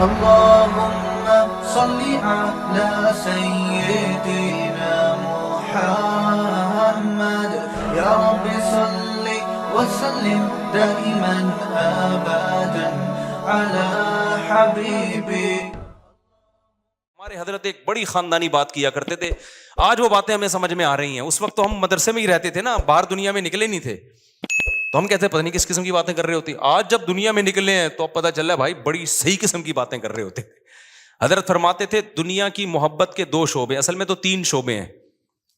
اللهم صل على سيدنا محمد يا رب صل وسلم دائما ابدا على حبيبي. ہمارے حضرت ایک بڑی خاندانی بات کیا کرتے تھے. آج وہ باتیں ہمیں سمجھ میں آ رہی ہیں. اس وقت تو ہم مدرسے میں ہی رہتے تھے نا, باہر دنیا میں نکلے نہیں تھے, تو ہم کہتے ہیں پتہ نہیں کس قسم کی باتیں کر رہے ہوتی. آج جب دنیا میں نکلے ہیں تو اب پتہ چل رہا ہے بھائی بڑی صحیح قسم کی باتیں کر رہے ہوتے. حضرت فرماتے تھے دنیا کی محبت کے 2 شعبے, اصل میں تو 3 شعبے ہیں.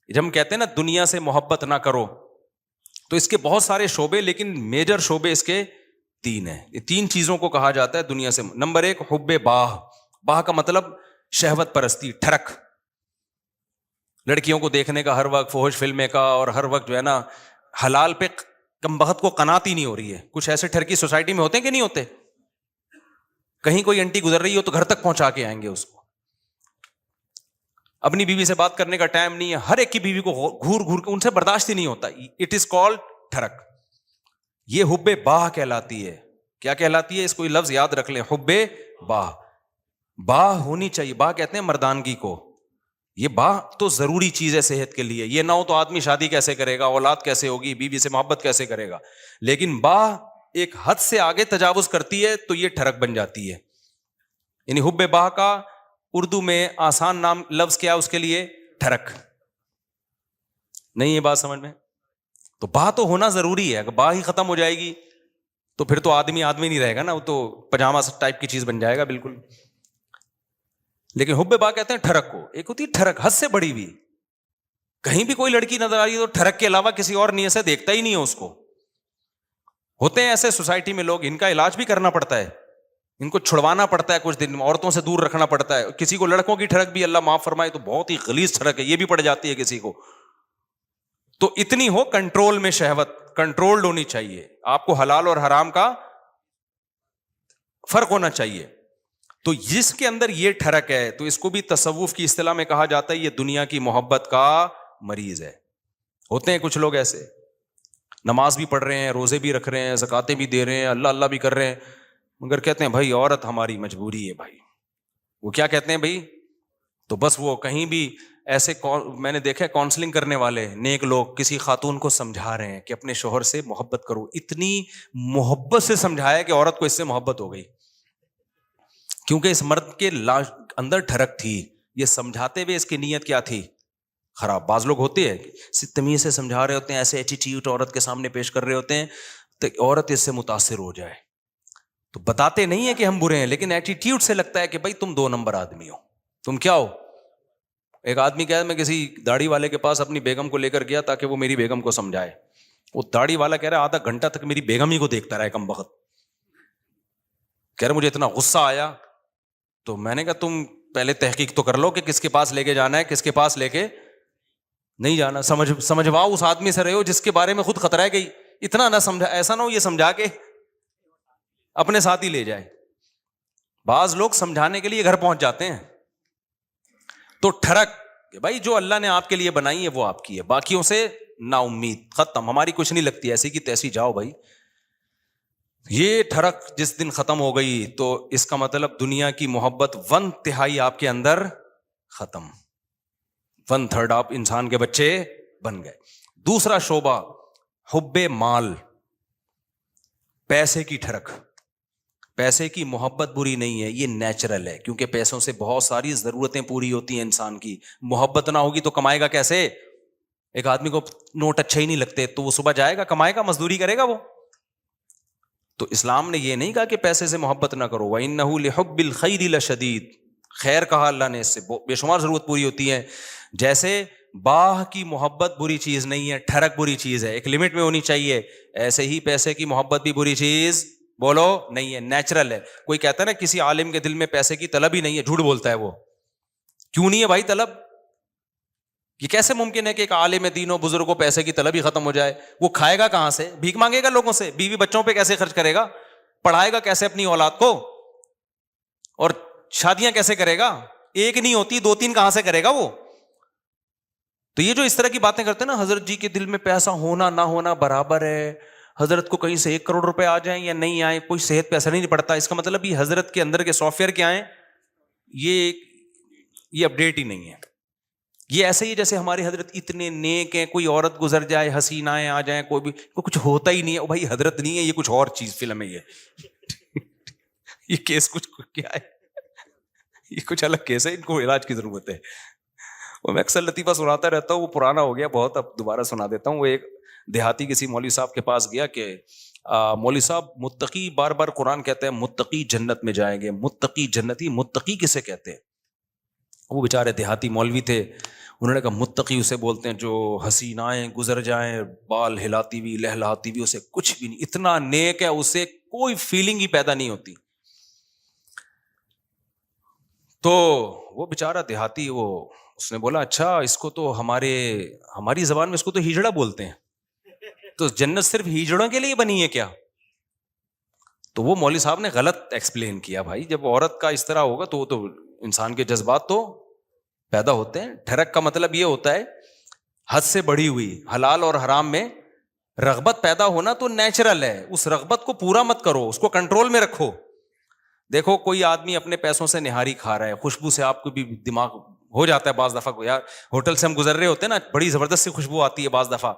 جب ہم کہتے ہیں نا دنیا سے محبت نہ کرو, تو اس کے بہت سارے شعبے, لیکن میجر شعبے اس کے 3 ہیں. یہ 3 چیزوں کو کہا جاتا ہے دنیا سے. نمبر 1 حب باہ. باہ کا مطلب شہوت پرستی, ٹھرک. لڑکیوں کو دیکھنے کا ہر وقت, فحش فلمیں کا, اور ہر وقت جو ہے نا حلال پہ کم بخت کو قناعت ہی نہیں ہو رہی ہے. کچھ ایسے ٹھرکی سوسائٹی میں ہوتے ہیں کہ نہیں ہوتے؟ کہیں کوئی انٹی گزر رہی ہو تو گھر تک پہنچا کے آئیں گے اس کو. اپنی بیوی سے بات کرنے کا ٹائم نہیں ہے, ہر ایک کی بیوی کو گھور گھور کے, ان سے برداشت ہی نہیں ہوتا. اٹ از کالڈ ٹھرک. یہ حب باہ کہلاتی ہے. کیا کہلاتی ہے؟ اس کو لفظ یاد رکھ لیں, حب باہ. باہ ہونی چاہیے. باہ کہتے ہیں مردانگی کو. یہ باہ تو ضروری چیز ہے صحت کے لیے. یہ نہ ہو تو آدمی شادی کیسے کرے گا, اولاد کیسے ہوگی, بیوی سے محبت کیسے کرے گا. لیکن باہ ایک حد سے آگے تجاوز کرتی ہے تو یہ ٹھرک بن جاتی ہے. یعنی حب باہ کا اردو میں آسان نام لفظ کیا اس کے لیے؟ ٹھرک. نہیں یہ بات سمجھ میں؟ تو باہ تو ہونا ضروری ہے. اگر باہ ہی ختم ہو جائے گی تو پھر تو آدمی نہیں رہے گا نا, وہ تو پجامہ ٹائپ کی چیز بن جائے گا بالکل. لیکن حب باہ کہتے ہیں ٹھرک کو. ایک ہوتی ہے ٹھرک حد سے بڑی ہوئی. کہیں بھی کوئی لڑکی نظر آ رہی ہے تو ٹھرک کے علاوہ کسی اور نیت سے دیکھتا ہی نہیں ہے اس کو. ہوتے ہیں ایسے سوسائٹی میں لوگ, ان کا علاج بھی کرنا پڑتا ہے, ان کو چھڑوانا پڑتا ہے کچھ دن, عورتوں سے دور رکھنا پڑتا ہے. کسی کو لڑکوں کی ٹھڑک بھی اللہ معاف فرمائے تو بہت ہی غلیظ ٹھڑک ہے, یہ بھی پڑ جاتی ہے کسی کو. تو اتنی ہو کنٹرول میں, شہوت کنٹرولڈ ہونی چاہیے. آپ کو حلال اور حرام کا فرق ہونا چاہیے. تو جس کے اندر یہ ٹھڑک ہے تو اس کو بھی تصوف کی اصطلاح میں کہا جاتا ہے یہ دنیا کی محبت کا مریض ہے. ہوتے ہیں کچھ لوگ ایسے, نماز بھی پڑھ رہے ہیں, روزے بھی رکھ رہے ہیں, زکاتیں بھی دے رہے ہیں, اللہ اللہ بھی کر رہے ہیں, مگر کہتے ہیں بھائی عورت ہماری مجبوری ہے. بھائی وہ کیا کہتے ہیں بھائی؟ تو بس وہ کہیں بھی ایسے, میں نے دیکھا کاؤنسلنگ کرنے والے نیک لوگ کسی خاتون کو سمجھا رہے ہیں کہ اپنے شوہر سے محبت کرو. اتنی محبت سے سمجھایا کہ عورت کو اس سے محبت ہو گئی, کیونکہ اس مرد کے اندر ٹھڑک تھی. یہ سمجھاتے ہوئے اس کی نیت کیا تھی؟ خراب. بعض لوگ ہوتے ہیں تمیز سے سمجھا رہے ہوتے ہیں, ایسے ایٹیٹیوڈ عورت کے سامنے پیش کر رہے ہوتے ہیں تو عورت اس سے متاثر ہو جائے. تو بتاتے نہیں ہیں کہ ہم برے ہیں, لیکن ایٹیٹیوڈ سے لگتا ہے کہ بھائی تم 2 نمبر آدمی ہو, تم کیا ہو. ایک آدمی کہا میں کسی داڑھی والے کے پاس اپنی بیگم کو لے کر گیا تاکہ وہ میری بیگم کو سمجھائے. وہ داڑھی والا کہہ رہا ہے آدھا گھنٹہ تک میری بیگم ہی کو دیکھتا رہا کم بخت. کہہ رہا مجھے اتنا غصہ آیا. تو میں نے کہا تم پہلے تحقیق تو کر لو کہ کس کے پاس لے کے جانا ہے, کس کے پاس لے کے نہیں جانا. سمجھواؤ اس آدمی سے رہے ہو جس کے بارے میں خود خطرہ ہے کہ اتنا نہ سمجھا, ایسا نہ ہو یہ سمجھا کے اپنے ساتھ ہی لے جائے. بعض لوگ سمجھانے کے لیے گھر پہنچ جاتے ہیں. تو ٹھڑک کہ بھائی جو اللہ نے آپ کے لیے بنائی ہے وہ آپ کی ہے, باقیوں سے نا امید, ختم, ہماری کچھ نہیں لگتی, ایسی کی تیسی جاؤ بھائی. یہ ٹھڑک جس دن ختم ہو گئی تو اس کا مطلب دنیا کی محبت 1/3 آپ کے اندر ختم, 1/3 آپ انسان کے بچے بن گئے. دوسرا شعبہ حب مال, پیسے کی ٹھڑک. پیسے کی محبت بری نہیں ہے, یہ نیچرل ہے, کیونکہ پیسوں سے بہت ساری ضرورتیں پوری ہوتی ہیں انسان کی. محبت نہ ہوگی تو کمائے گا کیسے؟ ایک آدمی کو نوٹ اچھے ہی نہیں لگتے تو وہ صبح جائے گا, کمائے گا, مزدوری کرے گا وہ. تو اسلام نے یہ نہیں کہا کہ پیسے سے محبت نہ کرو, وَإِنَّهُ لِحُبِّ الْخَيْرِ لَشَدِيدٌ. خیر کہا اللہ نے, اس سے بے شمار ضرورت پوری ہوتی ہے. جیسے باہ کی محبت بری چیز نہیں ہے, ٹھڑک بری چیز ہے, ایک لمٹ میں ہونی چاہیے, ایسے ہی پیسے کی محبت بھی بری چیز بولو نہیں ہے, نیچرل ہے. کوئی کہتا ہے نا کسی عالم کے دل میں پیسے کی طلب ہی نہیں ہے, جھوٹ بولتا ہے وہ. کیوں نہیں ہے بھائی طلب؟ یہ کیسے ممکن ہے کہ ایک عالم دین و بزرگ کو پیسے کی طلب ہی ختم ہو جائے؟ وہ کھائے گا کہاں سے؟ بھیک مانگے گا لوگوں سے؟ بیوی بچوں پہ کیسے خرچ کرے گا؟ پڑھائے گا کیسے اپنی اولاد کو؟ اور شادیاں کیسے کرے گا؟ ایک نہیں ہوتی, 2-3 کہاں سے کرے گا وہ؟ تو یہ جو اس طرح کی باتیں کرتے ہیں نا, حضرت جی کے دل میں پیسہ ہونا نہ ہونا برابر ہے, حضرت کو کہیں سے 1 کروڑ روپے آ جائیں یا نہیں آئیں کوئی صحت پہ اثر نہیں پڑتا. اس کا مطلب یہ حضرت کے اندر کے سافٹ ویئر کیا ہیں, یہ اپڈیٹ ہی نہیں ہے. یہ ایسے ہی جیسے ہمارے حضرت اتنے نیک ہیں, کوئی عورت گزر جائے, حسینائیں آ جائیں, کوئی کچھ ہوتا ہی نہیں ہے. بھائی حضرت نہیں ہے, یہ کچھ اور چیز فلم ہے. یہ کیس کچھ کیا ہے, یہ کچھ الگ کیس ہے, ان کو علاج کی ضرورت ہے. وہ میں اکثر لطیفہ سناتا رہتا ہوں, وہ پرانا ہو گیا بہت, اب دوبارہ سنا دیتا ہوں. وہ ایک دیہاتی کسی مولوی صاحب کے پاس گیا کہ مولوی صاحب متقی, بار بار قرآن کہتے ہیں متقی جنت میں جائیں گے, متقی جنتی. متقی کسے کہتے ہیں؟ وہ بیچارے دیہاتی مولوی تھے, انہوں نے کہا متقی اسے بولتے ہیں جو حسینائیں گزر جائیں بال ہلاتی ہوئی لہلاتی ہوئی, اسے کچھ بھی نہیں, اتنا نیک ہے, اسے کوئی فیلنگ ہی پیدا نہیں ہوتی. تو وہ بیچارہ دیہاتی, اس نے بولا اچھا اس کو تو ہماری زبان میں اس کو تو ہیجڑا بولتے ہیں, تو جنت صرف ہیجڑوں کے لیے بنی ہے کیا؟ تو وہ مولوی صاحب نے غلط ایکسپلین کیا. بھائی جب عورت کا اس طرح ہوگا تو انسان کے جذبات تو پیدا ہوتے ہیں. ٹھرک کا مطلب یہ ہوتا ہے حد سے بڑھی ہوئی, حلال اور حرام میں رغبت پیدا ہونا تو نیچرل ہے, اس رغبت کو پورا مت کرو, اس کو کنٹرول میں رکھو. دیکھو کوئی آدمی اپنے پیسوں سے نہاری کھا رہا ہے, خوشبو سے آپ کو بھی دماغ ہو جاتا ہے بعض دفعہ کو, یار ہوٹل سے ہم گزر رہے ہوتے ہیں نا, بڑی زبردست سی خوشبو آتی ہے, بعض دفعہ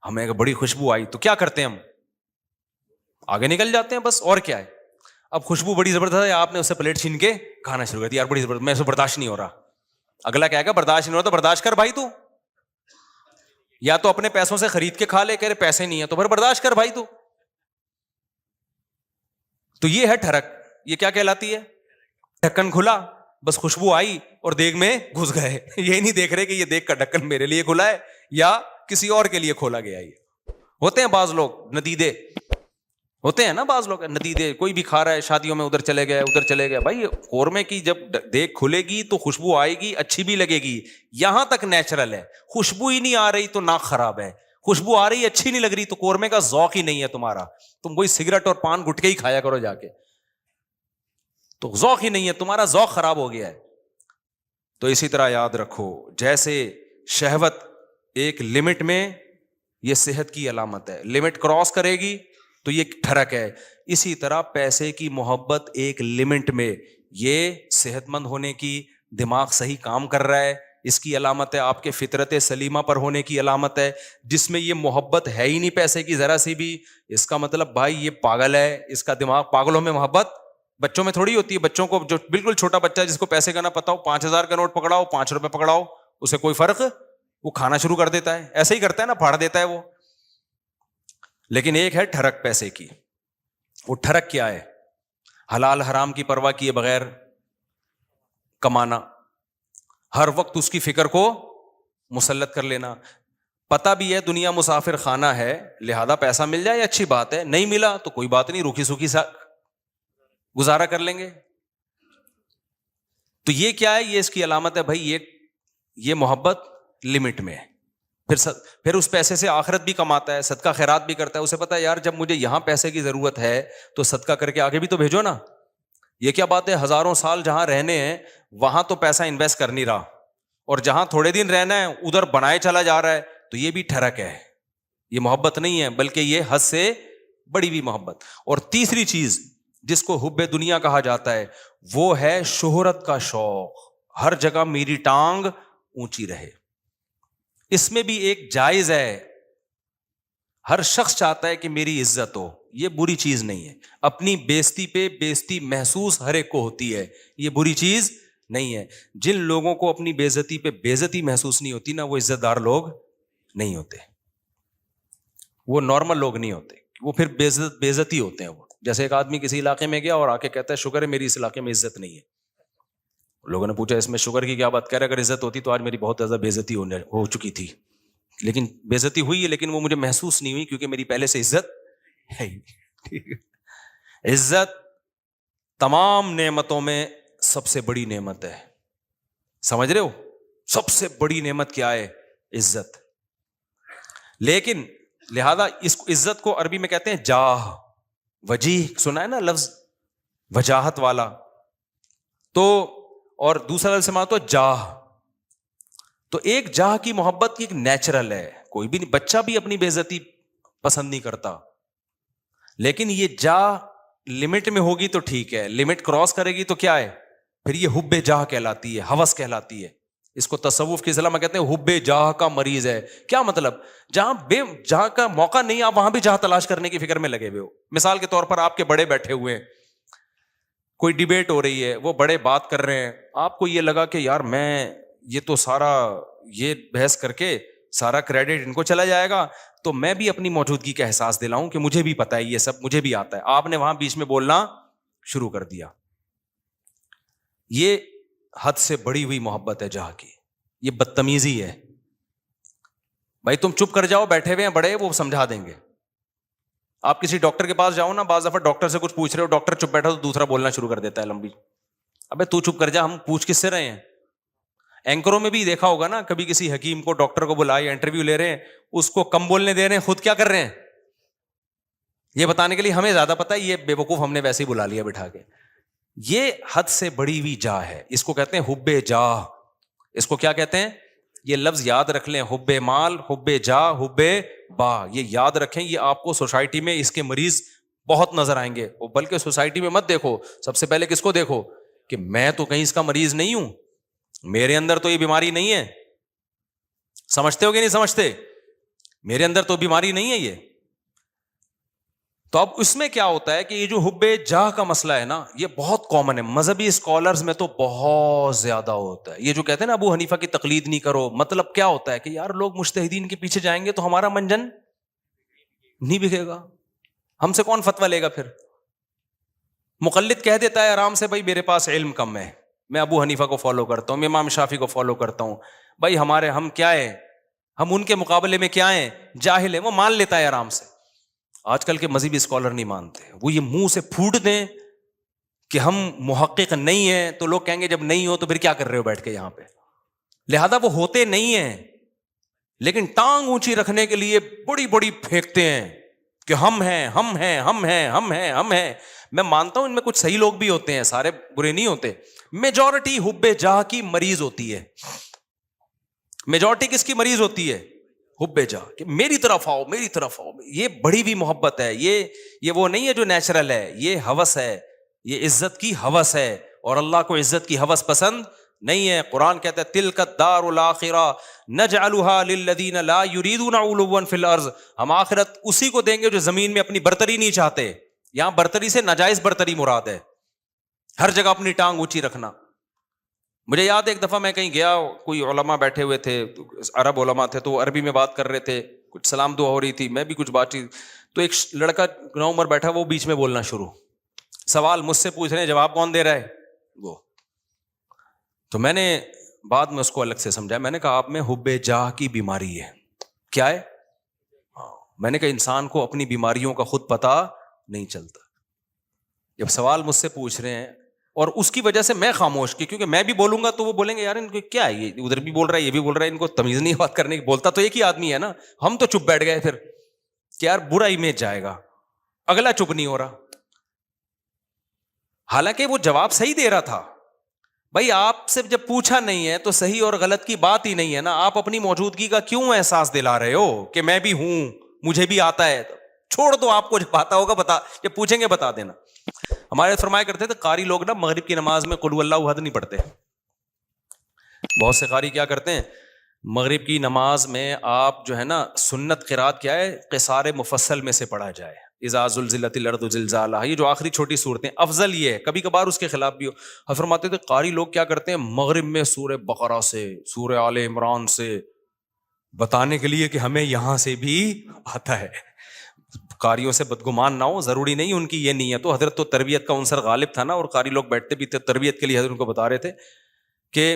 ہمیں بڑی خوشبو آئی تو کیا کرتے ہیں ہم, آگے نکل جاتے ہیں بس, اور کیا ہے. اب خوشبو بڑی زبردست ہے, آپ نے اس سے پلیٹ چھین کے کھانا شروع کر دیا, یار بڑی زبردست, میں اسے برداشت نہیں ہو رہا. اگلا کہے گا برداشت نہیں ہو رہا تو برداشت کر بھائی, تو یا تو اپنے پیسوں سے خرید کے کھا لے, کہ پیسے نہیں ہیں تو پھر برداشت کر بھائی. تو یہ ہے ٹھرک. یہ کیا کہلاتی ہے؟ ڈھکن کھلا, بس خوشبو آئی اور دیگ میں گھس گئے. یہ نہیں دیکھ رہے کہ یہ دیگ کا ڈھکن میرے لیے کھلا ہے یا کسی اور کے لیے کھولا گیا. یہ ہوتے ہیں بعض لوگ ندیدے, ہوتے ہیں نا بعض لوگ ندیدے, کوئی بھی کھا رہا ہے شادیوں میں, ادھر چلے گئے. بھائی قورمے کی جب دیگ کھلے گی تو خوشبو آئے گی, اچھی بھی لگے گی, یہاں تک نیچرل ہے. خوشبو ہی نہیں آ رہی تو ناک خراب ہے, خوشبو آ رہی اچھی نہیں لگ رہی تو قورمے کا ذوق ہی نہیں ہے تمہارا. تم کوئی سگریٹ اور پان گٹکے ہی کھایا کرو جا کے, تو ذوق ہی نہیں ہے تمہارا, ذوق خراب ہو گیا ہے. تو اسی طرح یاد رکھو, جیسے شہوت ایک لمٹ میں, یہ صحت کی علامت ہے, لمٹ کراس کرے گی تو یہ ٹھرک ہے. اسی طرح پیسے کی محبت ایک لمٹ میں, یہ صحت مند ہونے کی, دماغ صحیح کام کر رہا ہے, اس کی علامت ہے. آپ کے فطرت سلیمہ پر ہونے کی علامت ہے. جس میں یہ محبت ہے ہی نہیں پیسے کی ذرا سی بھی, اس کا مطلب بھائی یہ پاگل ہے, اس کا دماغ, پاگلوں میں محبت بچوں میں تھوڑی ہوتی ہے. بچوں کو, جو بالکل چھوٹا بچہ جس کو پیسے کا نہ پتا ہو, 5,000 کا نوٹ پکڑاؤ, 5 روپے پکڑاؤ, اسے کوئی فرق, وہ کھانا شروع کر دیتا ہے, ایسے ہی کرتا ہے نا, پھاڑ دیتا ہے وہ. لیکن ایک ہے ٹھرک پیسے کی. وہ ٹھرک کیا ہے؟ حلال حرام کی پرواہ کیے بغیر کمانا, ہر وقت اس کی فکر کو مسلط کر لینا. پتہ بھی ہے دنیا مسافر خانہ ہے, لہذا پیسہ مل جائے اچھی بات ہے, نہیں ملا تو کوئی بات نہیں, روکھی سوکھی سا گزارا کر لیں گے. تو یہ کیا ہے؟ یہ اس کی علامت ہے بھائی, یہ محبت لمٹ میں ہے. پھر اس پیسے سے آخرت بھی کماتا ہے, صدقہ خیرات بھی کرتا ہے. اسے پتا ہے یار جب مجھے یہاں پیسے کی ضرورت ہے تو صدقہ کر کے آگے بھی تو بھیجو نا. یہ کیا بات ہے, ہزاروں سال جہاں رہنے ہیں وہاں تو پیسہ انویسٹ کر نہیں رہا, اور جہاں تھوڑے دن رہنا ہے ادھر بنائے چلا جا رہا ہے. تو یہ بھی ٹھرک ہے, یہ محبت نہیں ہے, بلکہ یہ حد سے بڑی ہوئی محبت. اور تیسری چیز جس کو حب دنیا کہا جاتا ہے, وہ ہے شہرت کا شوق. ہر جگہ میری ٹانگ اونچی رہے. اس میں بھی ایک جائز ہے, ہر شخص چاہتا ہے کہ میری عزت ہو, یہ بری چیز نہیں ہے. اپنی بےزتی پہ بےزتی محسوس ہر ایک کو ہوتی ہے, یہ بری چیز نہیں ہے. جن لوگوں کو اپنی بےزتی پہ بےزتی محسوس نہیں ہوتی نا, وہ عزت دار لوگ نہیں ہوتے, وہ نارمل لوگ نہیں ہوتے, وہ پھر بےزتی ہوتے ہیں. وہ جیسے ایک آدمی کسی علاقے میں گیا اور آ کے کہتا ہے شکر ہے میری اس علاقے میں عزت نہیں ہے. لوگوں نے پوچھا اس میں شکر کی کیا بات, کہہ رہے اگر عزت ہوتی تو آج میری بہت زیادہ بےزتی ہو چکی تھی, لیکن بےزتی ہوئی ہے لیکن وہ مجھے محسوس نہیں ہوئی کیونکہ میری پہلے سے عزت ہے ہی. ٹھیک ہے, عزت تمام نعمتوں میں سب سے بڑی نعمت ہے, سمجھ رہے ہو؟ سب سے بڑی نعمت کیا ہے؟ عزت. لیکن لہذا اس عزت کو عربی میں کہتے ہیں جاہ, وجیح, سنا ہے نا لفظ وجاہت والا. تو اور دوسرا لفظ سماعت تو جاہ. تو ایک جاہ کی محبت کی ایک نیچرل ہے, کوئی بھی نہیں, بچہ بھی اپنی بے عزتی پسند نہیں کرتا. لیکن یہ جا لمٹ میں ہوگی تو ٹھیک ہے, لمٹ کراس کرے گی تو کیا ہے پھر یہ حب جاہ کہلاتی ہے, ہوس کہلاتی ہے. اس کو تصوف کی اصطلاح میں کہتے ہیں حب جاہ کا مریض ہے. کیا مطلب؟ جہاں کا موقع نہیں آپ وہاں بھی جہاں تلاش کرنے کی فکر میں لگے ہوئے ہو. مثال کے طور پر آپ کے بڑے بیٹھے ہوئے ہیں, کوئی ڈیبیٹ ہو رہی ہے, وہ بڑے بات کر رہے ہیں, آپ کو یہ لگا کہ یار میں یہ تو سارا یہ بحث کر کے سارا کریڈٹ ان کو چلا جائے گا, تو میں بھی اپنی موجودگی کا احساس دلاؤں کہ مجھے بھی پتا ہے یہ سب, مجھے بھی آتا ہے. آپ نے وہاں بیچ میں بولنا شروع کر دیا. یہ حد سے بڑی ہوئی محبت ہے جہاں کی, یہ بدتمیزی ہے. بھائی تم چپ کر جاؤ, بیٹھے ہوئے ہیں بڑے, وہ سمجھا دیں گے. آپ کسی ڈاکٹر کے پاس جاؤ نا, بعض دفعہ ڈاکٹر سے کچھ پوچھ رہے ہو, ڈاکٹر چپ بیٹھا تو دوسرا بولنا شروع کر دیتا ہے لمبی. ابے تو چپ کر جا, ہم پوچھ کس سے رہے ہیں. اینکروں میں بھی دیکھا ہوگا نا, کبھی کسی حکیم کو ڈاکٹر کو بلائے, انٹرویو لے رہے ہیں, اس کو کم بولنے دے رہے ہیں, خود کیا کر رہے ہیں یہ بتانے کے لیے ہمیں زیادہ پتا ہے, یہ بے وقوف ہم نے ویسے ہی بلا لیا بٹھا کے. یہ حد سے بڑی ہوئی جاہ ہے, اس کو کہتے ہیں حب جاہ. اس کو کیا کہتے ہیں؟ یہ لفظ یاد رکھ لیں, حب مال, حب جاہ, حب با, یہ یاد رکھیں. یہ آپ کو سوسائٹی میں اس کے مریض بہت نظر آئیں گے. بلکہ سوسائٹی میں مت دیکھو, سب سے پہلے کس کو دیکھو کہ میں تو کہیں اس کا مریض نہیں ہوں, میرے اندر تو یہ بیماری نہیں ہے. سمجھتے ہو کہ نہیں سمجھتے؟ میرے اندر تو بیماری نہیں ہے یہ. تو اب اس میں کیا ہوتا ہے کہ یہ جو حب جاہ کا مسئلہ ہے نا, یہ بہت کامن ہے. مذہبی اسکالرز میں تو بہت زیادہ ہوتا ہے. یہ جو کہتے ہیں نا ابو حنیفہ کی تقلید نہیں کرو, مطلب کیا ہوتا ہے کہ یار لوگ مجتہدین کے پیچھے جائیں گے تو ہمارا منجن نہیں بکے گا, ہم سے کون فتویٰ لے گا پھر. مقلد کہہ دیتا ہے آرام سے, بھائی میرے پاس علم کم ہے, میں ابو حنیفہ کو فالو کرتا ہوں, میں امام شافعی کو فالو کرتا ہوں, بھائی ہم کیا ہیں, ہم ان کے مقابلے میں کیا ہیں, جاہل ہیں. وہ مان لیتا ہے آرام سے. آج کل کے مذہبی اسکالر نہیں مانتے, وہ یہ منہ سے پھوٹ دیں کہ ہم محقق نہیں ہیں, تو لوگ کہیں گے جب نہیں ہو تو پھر کیا کر رہے ہو بیٹھ کے یہاں پہ. لہذا وہ ہوتے نہیں ہیں, لیکن ٹانگ اونچی رکھنے کے لیے بڑی بڑی پھینکتے ہیں کہ ہم ہیں, ہم ہیں, ہم ہیں, ہم ہیں, ہم ہیں. میں مانتا ہوں ان میں کچھ صحیح لوگ بھی ہوتے ہیں, سارے برے نہیں ہوتے. میجورٹی حب جاہ کی مریض ہوتی ہے. میجورٹی کس کی مریض ہوتی ہے؟ حب جاہ, کہ میری طرف آؤ, میری طرف آؤ. یہ بڑی بھی محبت ہے, یہ وہ نہیں ہے جو نیچرل ہے, یہ ہوس ہے, یہ عزت کی ہوس ہے. اور اللہ کو عزت کی ہوس پسند نہیں ہے. قرآن کہتا ہے تلک الدار الاخرہ نجعلها للذین لا یریدون علوا فی الارض, ہم آخرت اسی کو دیں گے جو زمین میں اپنی برتری نہیں چاہتے. یہاں برتری سے ناجائز برتری مراد ہے, ہر جگہ اپنی ٹانگ اونچی رکھنا. مجھے یاد ہے ایک دفعہ میں کہیں گیا, کوئی علماء بیٹھے ہوئے تھے, عرب علماء تھے, تو عربی میں بات کر رہے تھے, کچھ سلام دعا ہو رہی تھی, میں بھی کچھ بات چیت, تو ایک لڑکا نوعمر بیٹھا, وہ بیچ میں بولنا شروع, سوال مجھ سے پوچھ رہے ہیں, جواب کون دے رہا ہے وہ. تو میں نے بعد میں اس کو الگ سے سمجھایا, میں نے کہا آپ میں حب جاہ کی بیماری ہے. کیا ہے؟ میں نے کہا انسان کو اپنی بیماریوں کا خود پتہ نہیں چلتا. جب سوال مجھ سے پوچھ رہے ہیں اور اس کی وجہ سے میں خاموش کی, کیونکہ میں بھی بولوں گا تو وہ بولیں گے یار ان کو کیا ہے, یہ ادھر بھی بول رہا ہے, یہ بھی بول رہا ہے, ان کو تمیز نہیں بات کرنے کی. بولتا تو ایک ہی آدمی ہے نا. ہم تو چپ بیٹھ گئے پھر کہ یار برا امیج جائے گا, اگلا چپ نہیں ہو رہا. حالانکہ وہ جواب صحیح دے رہا تھا. بھائی آپ سے جب پوچھا نہیں ہے تو صحیح اور غلط کی بات ہی نہیں ہے نا. آپ اپنی موجودگی کا کیوں احساس دلا رہے ہو کہ میں بھی ہوں, مجھے بھی آتا ہے. چھوڑ دو, آپ کو جب آتا ہوگا بتا, جب پوچھیں گے بتا دینا. ہمارے فرمایا کرتے تھے قاری لوگ نا مغرب کی نماز میں قل اللہ احد نہیں پڑھتے. بہت سے قاری کیا کرتے ہیں, مغرب کی نماز میں آپ جو ہے نا سنت قرات کیا ہے, قصار مفصل میں سے پڑھا جائے, اذا زلزلت الارض زلزالہا, یہ جو آخری چھوٹی صورتیں, افضل یہ ہے. کبھی کبھار اس کے خلاف بھی ہو. فرماتے تھے قاری لوگ کیا کرتے ہیں, مغرب میں سورہ بقرہ سے, سورہ آل عمران سے بتانے کے لیے کہ ہمیں یہاں سے بھی آتا ہے. قاریوں سے بدگمان نہ ہو, ضروری نہیں ان کی یہ نیت. تو حضرت تو تربیت کا عنصر غالب تھا نا, اور قاری لوگ بیٹھتے بھی تھے تربیت کے لیے, حضرت ان کو بتا رہے تھے کہ,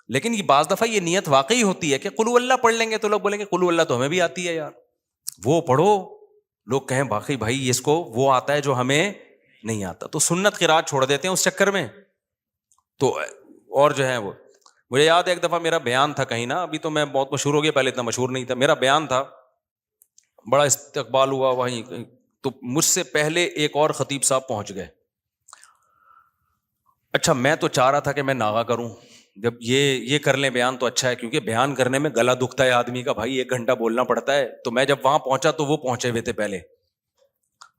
لیکن یہ بعض دفعہ یہ نیت واقعی ہوتی ہے کہ قل اللہ پڑھ لیں گے تو لوگ بولیں گے قل اللہ تو ہمیں بھی آتی ہے یار, وہ پڑھو. لوگ کہیں باقی بھائی اس کو وہ آتا ہے جو ہمیں نہیں آتا, تو سنت قرات چھوڑ دیتے ہیں اس چکر میں. تو اور جو ہے وہ, مجھے یاد ہے ایک دفعہ میرا بیان تھا کہیں نا, ابھی تو میں بہت مشہور ہو گیا, پہلے اتنا مشہور نہیں تھا. میرا بیان تھا, بڑا استقبال ہوا وہیں, تو مجھ سے پہلے ایک اور خطیب صاحب پہنچ گئے. اچھا میں تو چاہ رہا تھا کہ میں ناغہ کروں, جب یہ کر لیں بیان تو اچھا ہے, کیونکہ بیان کرنے میں گلا دکھتا ہے آدمی کا, بھائی 1 گھنٹہ بولنا پڑتا ہے. تو میں جب وہاں پہنچا تو وہ پہنچے ہوئے تھے پہلے,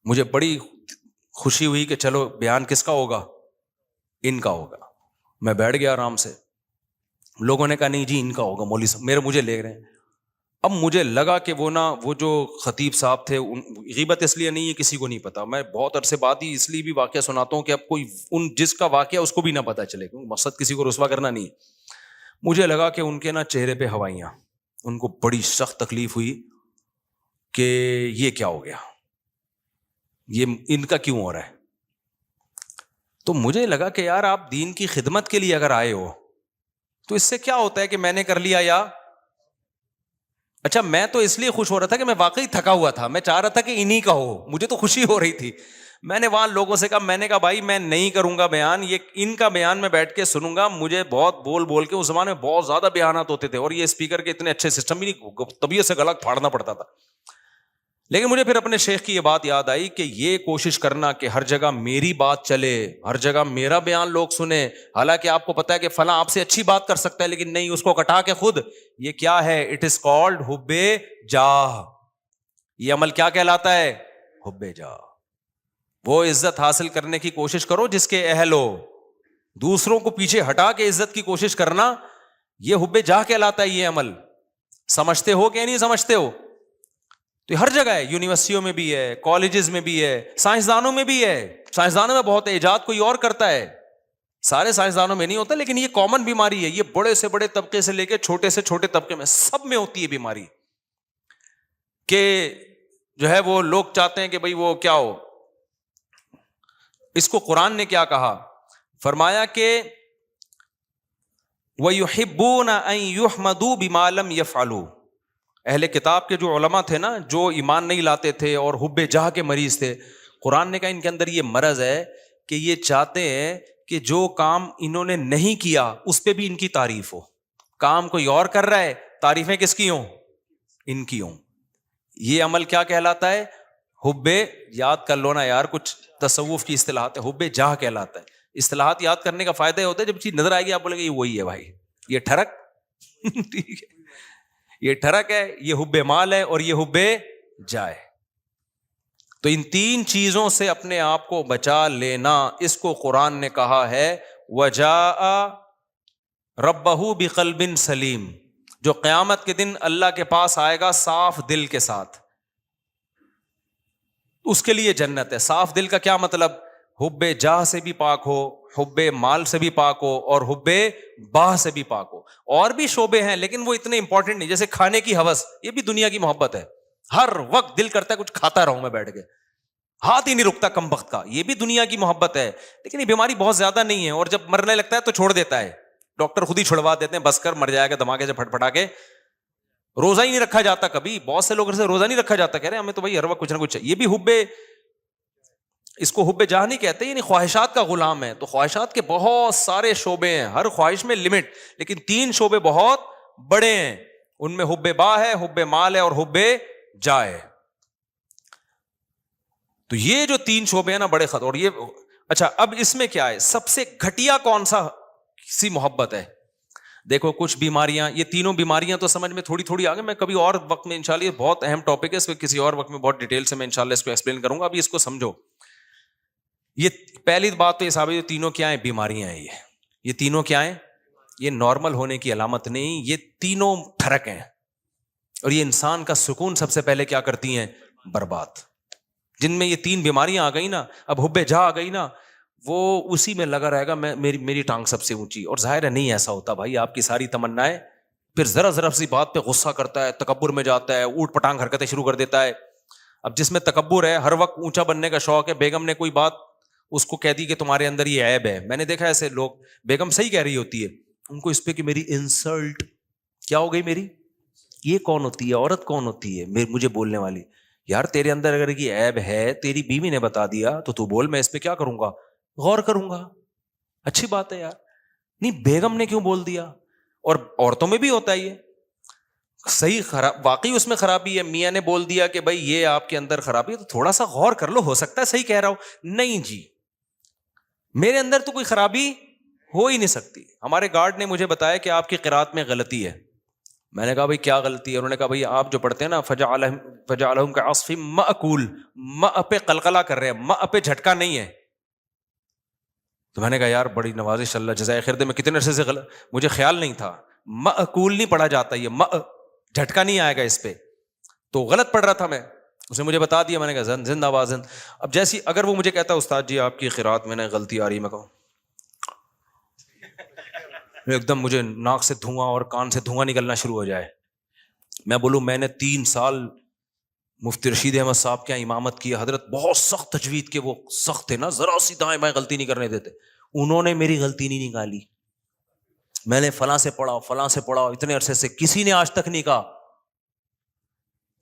مجھے بڑی خوشی ہوئی کہ چلو بیان کس کا ہوگا, ان کا ہوگا. میں بیٹھ گیا آرام سے. لوگوں نے کہا نہیں جی ان کا ہوگا, مولوی صاحب مجھے لے رہے ہیں. اب مجھے لگا کہ وہ جو خطیب صاحب تھے, غیبت اس لیے نہیں ہے کسی کو نہیں پتا, میں بہت عرصے بعد ہی اس لیے بھی واقعہ سناتا ہوں کہ اب کوئی جس کا واقعہ اس کو بھی نہ پتا چلے, کیونکہ مقصد کسی کو رسوا کرنا نہیں. مجھے لگا کہ ان کے چہرے پہ ہوائیاں, ان کو بڑی سخت تکلیف ہوئی کہ یہ کیا ہو گیا, یہ ان کا کیوں ہو رہا ہے. تو مجھے لگا کہ یار آپ دین کی خدمت کے لیے اگر آئے ہو تو اس سے کیا ہوتا ہے کہ میں نے کر لیا یا اچھا. میں تو اس لیے خوش ہو رہا تھا کہ میں واقعی تھکا ہوا تھا, میں چاہ رہا تھا کہ انہی کا ہو, مجھے تو خوشی ہو رہی تھی. میں نے وہاں لوگوں سے کہا, میں نے کہا بھائی میں نہیں کروں گا بیان, یہ ان کا بیان میں بیٹھ کے سنوں گا. مجھے بہت بول کے اس زمانے میں بہت زیادہ بیانات ہوتے تھے, اور یہ اسپیکر کے اتنے اچھے سسٹم بھی نہیں, طبیعت سے گلا پھاڑنا پڑتا تھا. لیکن مجھے پھر اپنے شیخ کی یہ بات یاد آئی کہ یہ کوشش کرنا کہ ہر جگہ میری بات چلے, ہر جگہ میرا بیان لوگ سنیں, حالانکہ آپ کو پتا ہے کہ فلاں آپ سے اچھی بات کر سکتا ہے, لیکن نہیں, اس کو کٹا کے خود. یہ کیا ہے, اٹ از کالڈ حب جاہ. یہ عمل کیا کہلاتا ہے, حب جاہ. وہ عزت حاصل کرنے کی کوشش کرو جس کے اہل ہو, دوسروں کو پیچھے ہٹا کے عزت کی کوشش کرنا, یہ حب جاہ کہلاتا ہے. یہ عمل سمجھتے ہو کہ نہیں سمجھتے ہو؟ تو ہر جگہ ہے, یونیورسٹیوں میں بھی ہے, کالجز میں بھی ہے, سائنسدانوں میں بھی ہے. سائنسدانوں میں بہت ہے, ایجاد کوئی اور کرتا ہے, سارے سائنسدانوں میں نہیں ہوتا, لیکن یہ کامن بیماری ہے. یہ بڑے سے بڑے طبقے سے لے کے چھوٹے سے چھوٹے طبقے میں سب میں ہوتی ہے بیماری, کہ جو ہے وہ لوگ چاہتے ہیں کہ بھئی وہ کیا ہو. اس کو قرآن نے کیا کہا, فرمایا کہ وَيُحِبُّونَ أَن يُحْمَدُوا بِمَا لَمْ يَفْعَلُوا. اہل کتاب کے جو علماء تھے نا, جو ایمان نہیں لاتے تھے اور حب جاہ کے مریض تھے, قرآن نے کہا ان کے اندر یہ مرض ہے کہ یہ چاہتے ہیں کہ جو کام انہوں نے نہیں کیا اس پہ بھی ان کی تعریف ہو. کام کوئی اور کر رہا ہے, تعریفیں کس کی ہوں, ان کی ہوں. یہ عمل کیا کہلاتا ہے, حب, یاد کر لو نا یار, کچھ تصوف کی اصطلاحات ہے, حب جاہ کہلاتا ہے. اصطلاحات یاد کرنے کا فائدہ یہ ہوتا ہے جب چیز نظر آئے گی آپ بولے گے یہ وہی ہے بھائی, یہ ٹھڑک ٹھیک ہے, یہ ٹھڑک ہے, یہ حب مال ہے, اور یہ حب جائے. تو ان 3 چیزوں سے اپنے آپ کو بچا لینا, اس کو قرآن نے کہا ہے وَجَاءَ رَبَّهُ بِقَلْبٍ سَلِيمٍ. جو قیامت کے دن اللہ کے پاس آئے گا صاف دل کے ساتھ, اس کے لیے جنت ہے. صاف دل کا کیا مطلب, حب جاہ سے بھی پاک ہو, حب مال سے بھی پاک ہو, اور حب باہ سے بھی پاک ہو. اور بھی شعبے ہیں لیکن وہ اتنے امپورٹنٹ نہیں, جیسے کھانے کی ہوس, یہ بھی دنیا کی محبت ہے. ہر وقت دل کرتا ہے کچھ کھاتا رہوں میں بیٹھ کے, ہاتھ ہی نہیں رکتا کم وقت کا, یہ بھی دنیا کی محبت ہے. لیکن یہ بیماری بہت زیادہ نہیں ہے, اور جب مرنے لگتا ہے تو چھوڑ دیتا ہے, ڈاکٹر خود ہی چھڑوا دیتے ہیں, بس کر مر جائے گا دھماکے سے پھٹ پھٹا کے. روزہ ہی نہیں رکھا جاتا کبھی, بہت سے لوگ سے روزہ نہیں رکھا جاتا, کہہ رہے ہیں ہمیں تو بھائی ہر وقت کچھ نہ کچھ. یہ بھی حب, اس کو حب جاہ نہیں کہتے, یعنی خواہشات کا غلام ہے. تو خواہشات کے بہت سارے شعبے ہیں, ہر خواہش میں لمٹ, لیکن 3 شعبے بہت بڑے ہیں. ان میں حب باہ ہے, حب مال ہے, اور حب جاہ ہے. تو یہ جو 3 شعبے ہیں نا بڑے خطر. اور یہ اچھا, اب اس میں کیا ہے, سب سے گھٹیا کون سا سی محبت ہے؟ دیکھو کچھ بیماریاں, یہ تینوں بیماریاں تو سمجھ میں تھوڑی تھوڑی آگے, میں کبھی اور وقت میں انشاءاللہ, یہ بہت اہم ٹاپک ہے, اس کو کسی اور وقت میں بہت ڈیٹیل سے میں انشاءاللہ اس کو ایکسپلین کروں گا. ابھی اس کو سمجھو. یہ پہلی بات تو یہ صاحب, یہ تینوں کیا ہیں, بیماریاں ہیں. یہ تینوں کیا ہیں, یہ نارمل ہونے کی علامت نہیں, یہ تینوں ٹھڑک ہیں, اور یہ انسان کا سکون سب سے پہلے کیا کرتی ہیں, برباد. جن میں یہ 3 بیماریاں آ گئی نا, اب حب جاہ آ گئی نا, وہ اسی میں لگا رہے گا, میری ٹانگ سب سے اونچی. اور ظاہر ہے نہیں ایسا ہوتا بھائی, آپ کی ساری تمنائیں, پھر ذرا ذرا سی بات پہ غصہ کرتا ہے, تکبر میں جاتا ہے, اوٹ پٹانگ حرکتیں شروع کر دیتا ہے. اب جس میں تکبر ہے, ہر وقت اونچا بننے کا شوق ہے, بیگم نے کوئی بات اس کو کہہ دی کہ تمہارے اندر یہ عیب ہے. میں نے دیکھا ایسے لوگ, بیگم صحیح کہہ رہی ہوتی ہے, ان کو اس پہ کہ میری انسلٹ کیا ہو گئی, میری یہ کون ہوتی ہے, عورت کون ہوتی ہے مجھے بولنے والی. یار تیرے اندر اگر یہ عیب ہے, تیری بیوی نے بتا دیا تو بول, میں اس پہ کیا کروں گا, غور کروں گا. اچھی بات ہے یار, نہیں بیگم نے کیوں بول دیا. اور عورتوں میں بھی ہوتا ہے یہ صحیح, خراب واقعی اس میں خرابی ہے, میاں نے بول دیا کہ بھائی یہ آپ کے اندر خرابی ہے, تو تھوڑا سا غور کر لو, ہو سکتا ہے صحیح کہہ رہا ہوں. نہیں جی, میرے اندر تو کوئی خرابی ہو ہی نہیں سکتی. ہمارے گارڈ نے مجھے بتایا کہ آپ کی قرات میں غلطی ہے. میں نے کہا بھائی کیا غلطی ہے؟ انہوں نے کہا بھائی آپ جو پڑھتے ہیں نا فجعلہم کعصف مأکول، ماء پہ قلقلہ کر رہے ہیں، ماء پہ جھٹکا نہیں ہے. تو میں نے کہا یار بڑی نوازش، اللہ جزائے خیر دے. میں کتنے عرصے سے مجھے خیال نہیں تھا مأکول نہیں پڑھا جاتا، یہ ماء جھٹکا نہیں آئے گا اس پہ. تو غلط پڑھ رہا تھا میں، اس نے مجھے بتا دیا. میں نے کہا زندہ باد زند. اب جیسی اگر وہ مجھے کہتا استاد جی آپ کی قرات میں نے غلطی آ رہی، میں کہوں ایک دم مجھے ناک سے دھواں اور کان سے دھواں نکلنا شروع ہو جائے. میں بولوں میں نے 3 سال مفتی رشید احمد صاحب کے امامت کی. حضرت بہت سخت تجوید کے وہ سخت تھے نا، ذرا سی دائیں بائیں غلطی نہیں کرنے دیتے. انہوں نے میری غلطی نہیں نکالی. میں نے فلاں سے پڑھا فلاں سے پڑھا اتنے عرصے سے، کسی نے آج تک نہیں کہا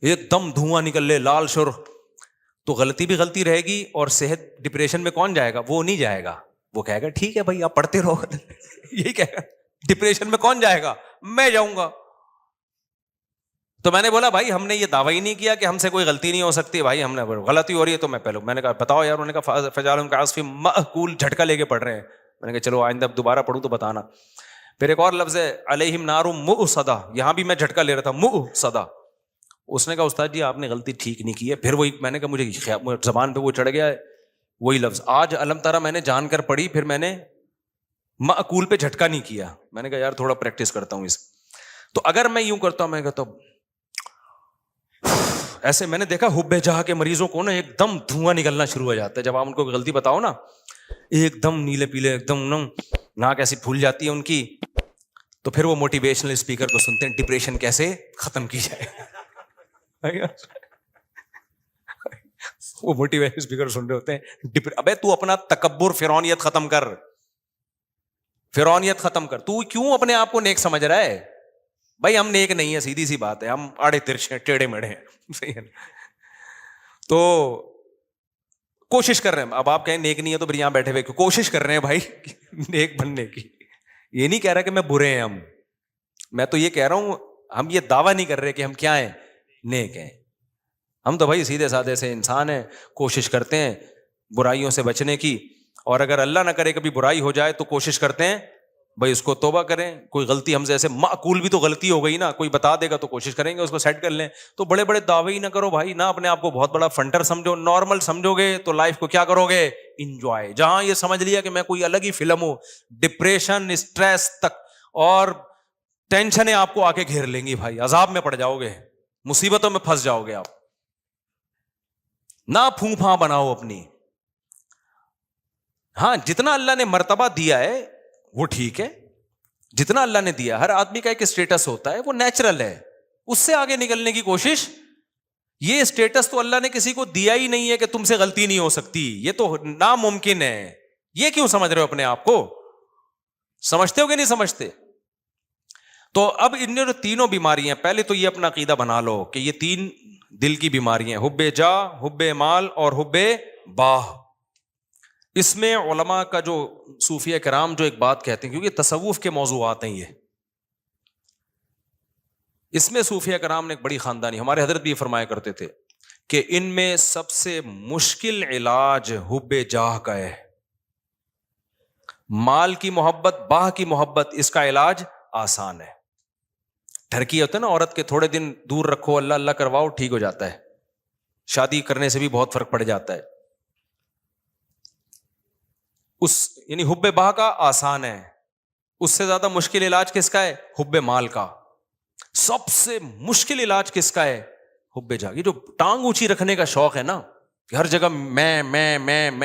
ایک دم دھواں نکل لے لال سرخ. تو غلطی بھی غلطی رہے گی، اور صحت ڈپریشن میں کون جائے گا؟ وہ نہیں جائے گا. وہ کہے گا ٹھیک ہے بھائی آپ پڑھتے رہو. یہی کہے گا. ڈپریشن میں کون جائے گا؟ میں جاؤں گا. تو میں نے بولا بھائی ہم نے یہ دعویٰ ہی نہیں کیا کہ ہم سے کوئی غلطی نہیں ہو سکتی. بھائی ہم نے غلطی ہو رہی ہے تو میں نے کہا بتاؤ یار. انہوں نے کہا فجعلہم کعصف مأکول، جھٹکا لے کے پڑھ رہے ہیں. میں نے کہا چلو آئندہ دوبارہ پڑھوں تو بتانا. پھر ایک اور لفظ ہے علیہم نار مؤصدہ، یہاں بھی میں جھٹکا لے رہا تھا مؤصدہ. اس نے کہا استاد جی آپ نے غلطی ٹھیک نہیں کی ہے. پھر وہی میں نے کہا مجھے زبان پہ وہ چڑھ گیا ہے وہی لفظ. آج علم ترا میں نے جان کر پڑھی، پھر میں نے مأکول پہ جھٹکا نہیں کیا. میں نے کہا یار تھوڑا پریکٹس کرتا ہوں اس. تو اگر میں یوں کرتا ہوں، میں کہتا ہوں ایسے، میں نے دیکھا حب جہاں کے مریضوں کو نا ایک دم دھواں نکلنا شروع ہو جاتا ہے جب آپ ان کو غلطی بتاؤ نا، ایک دم نیلے پیلے، ایک دم ناک ایسی پھول جاتی ہے ان کی. تو پھر وہ موٹیویشنل اسپیکر کو سنتے ہیں ڈپریشن کیسے ختم کی جائے. وہ موٹیویشنل اسپیکر سن رہے ہوتے ہیں ابے تو اپنا تکبر فرعونیت ختم کر، فرعونیت ختم کر. تو کیوں اپنے آپ کو نیک سمجھ رہا ہے؟ بھائی ہم نیک نہیں ہے، سیدھی سی بات ہے. ہم آڑے ترچھے ٹیڑھے میڑھے ہیں. صحیح ہے. تو کوشش کر رہے ہیں. اب آپ کہیں نیک نہیں ہے تو پھر یہاں بیٹھے ہوئے کوشش کر رہے ہیں بھائی نیک بننے کی. یہ نہیں کہہ رہا کہ میں برے ہیں ہم، میں تو یہ کہہ رہا ہوں ہم یہ دعویٰ نہیں کر رہے کہ ہم کیا ہیں، نیک ہیں. ہم تو بھائی سیدھے سادے سے انسان ہیں، کوشش کرتے ہیں برائیوں سے بچنے کی. اور اگر اللہ نہ کرے کبھی برائی ہو جائے تو کوشش کرتے ہیں بھائی اس کو توبہ کریں. کوئی غلطی ہم سے ایسے معقول بھی تو غلطی ہو گئی نا، کوئی بتا دے گا تو کوشش کریں گے اس کو سیٹ کر لیں. تو بڑے بڑے دعوے ہی نہ کرو بھائی، نہ اپنے آپ کو بہت بڑا فنٹر سمجھو. نارمل سمجھو گے تو لائف کو کیا کرو گے، انجوائے. جہاں یہ سمجھ لیا کہ میں کوئی الگ ہی فلم ہوں، ڈپریشن، اسٹریس تک اور ٹینشنیں آپ کو آ کے گھیر لیں گی بھائی، عذاب میں پڑ جاؤ گے، مصیبتوں میں پھنس جاؤ گے آپ. نہ پھوں پھاں بناؤ اپنی. ہاں جتنا اللہ نے مرتبہ دیا ہے وہ ٹھیک ہے، جتنا اللہ نے دیا. ہر آدمی کا ایک اسٹیٹس ہوتا ہے، وہ نیچرل ہے، اس سے آگے نکلنے کی کوشش. یہ اسٹیٹس تو اللہ نے کسی کو دیا ہی نہیں ہے کہ تم سے غلطی نہیں ہو سکتی، یہ تو ناممکن ہے. یہ کیوں سمجھ رہے ہو اپنے آپ کو؟ سمجھتے ہو کہ نہیں سمجھتے؟ تو اب ان جو تینوں بیماریاں، پہلے تو یہ اپنا عقیدہ بنا لو کہ یہ 3 دل کی بیماریاں، حب جاہ، حب مال اور حب باہ. اس میں علماء کا جو صوفیہ کرام جو ایک بات کہتے ہیں، کیونکہ تصوف کے موضوعات ہیں یہ، اس میں صوفیہ کرام نے ایک بڑی خاندانی، ہمارے حضرت بھی فرمایا کرتے تھے کہ ان میں سب سے مشکل علاج حب جاہ کا ہے. مال کی محبت، باہ کی محبت، اس کا علاج آسان ہے. ڈھرکی ہوتا ہے نا عورت کے، تھوڑے دن دور رکھو، اللہ اللہ کرواؤ، ٹھیک ہو جاتا ہے. شادی کرنے سے بھی بہت فرق پڑ جاتا ہے. یعنی حب باہ کا آسان ہے. اس سے زیادہ مشکل علاج کس کا ہے؟ حب مال کا. سب سے مشکل علاج کس کا ہے؟ حب جاہ. یہ جو ٹانگ اونچی رکھنے کا شوق ہے نا، کہ ہر جگہ میں،